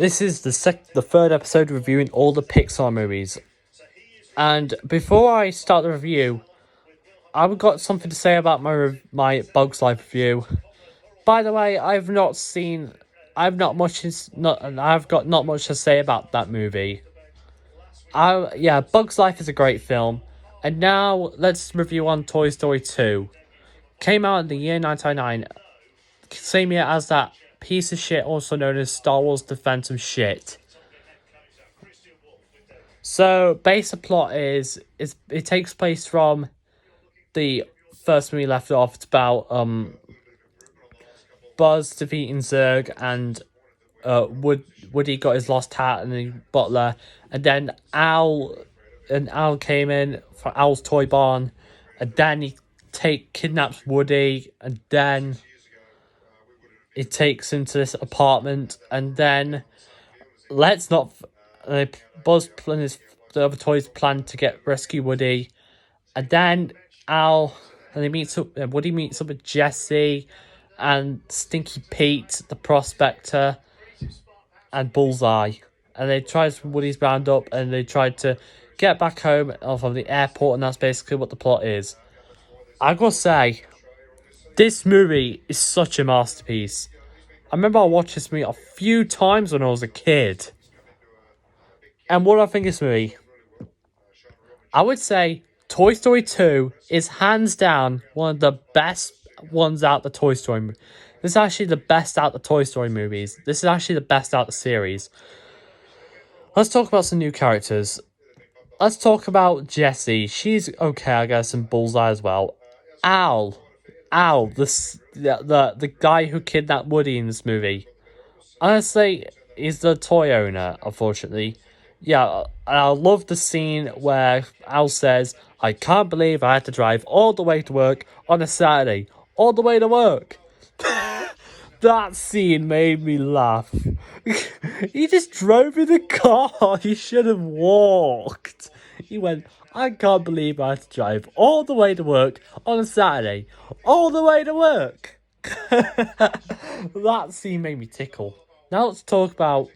This is the third episode reviewing all the Pixar movies. And before I start the review, I've got something to say about my Bugs Life review. By the way, I've got not much to say about that movie. Bugs Life is a great film. And now let's review on Toy Story 2. Came out in the year 1999, same year as that piece of shit also known as Star Wars The Phantom Shit. So, basic plot is it takes place from the first movie left off. It's about Buzz defeating Zurg, and Woody got his lost hat and the butler, and then Al came in for Al's toy barn, and then he kidnaps Woody, and then he takes him to this apartment, and then Buzz and the other toys plan to rescue Woody, and then Woody meets up with Jesse and Stinky Pete, the prospector, and Bullseye, and they try Woody's roundup, and they try to get back home from the airport, and that's basically what the plot is. I gotta say, this movie is such a masterpiece. I remember I watched this movie a few times when I was a kid. And what do I think of this movie? I would say Toy Story 2 is hands down one of the best ones out the Toy Story movies. This is actually the best out the Toy Story movies. This is actually the best out the series. Let's talk about some new characters. Let's talk about Jessie. She's okay, I guess, and Bullseye as well. Al, the guy who kidnapped Woody in this movie. Honestly, he's the toy owner, unfortunately. Yeah, I love the scene where Al says, "I can't believe I had to drive all the way to work on a Saturday. All the way to work." That scene made me laugh. He just drove in the car. He should have walked. He went, "I can't believe I had to drive all the way to work on a Saturday. All the way to work." That scene made me tickle. Now let's talk about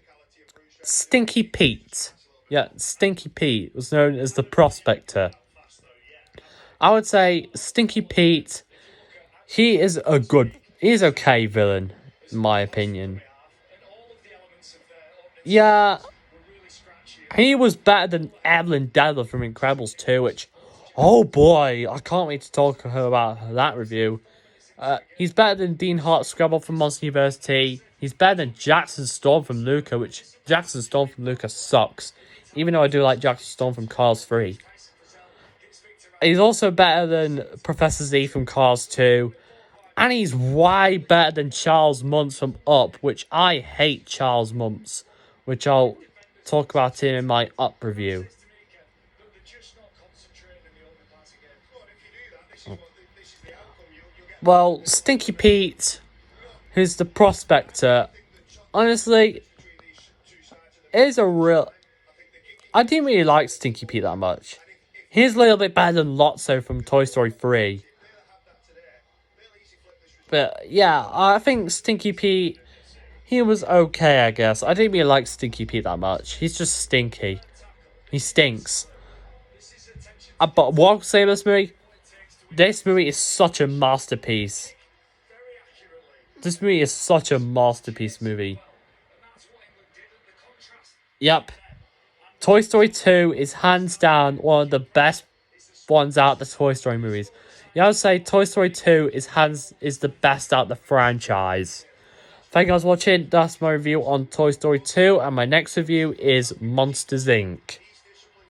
Stinky Pete. Yeah, Stinky Pete was known as the prospector. I would say Stinky Pete, he's okay villain, in my opinion. Yeah, he was better than Evelyn Dedler from Incredibles 2, which, oh boy, I can't wait to talk to her about that review. He's better than Dean Hartscrabble from Monster University. He's better than Jackson Storm from Luca, which Jackson Storm from Luca sucks. Even though I do like Jackson Storm from Cars 3. He's also better than Professor Z from Cars 2. And he's way better than Charles Muntz from Up, which I hate Charles Muntz, which I'll talk about him in my Up review. Well, Stinky Pete, who's the prospector, honestly, is a real... I didn't really like Stinky Pete that much. He's a little bit better than Lotso from Toy Story 3. But yeah, I think Stinky Pete, he was okay, I guess. I didn't really like Stinky Pete that much. He's just stinky. He stinks. But what I'll say about this movie is such a masterpiece. This movie is such a masterpiece movie. Yep. Toy Story 2 is hands down one of the best ones out the Toy Story movies. Yeah, I would say Toy Story 2 is the best out the franchise. Thank you guys for watching. That's my review on Toy Story 2, and my next review is Monsters Inc.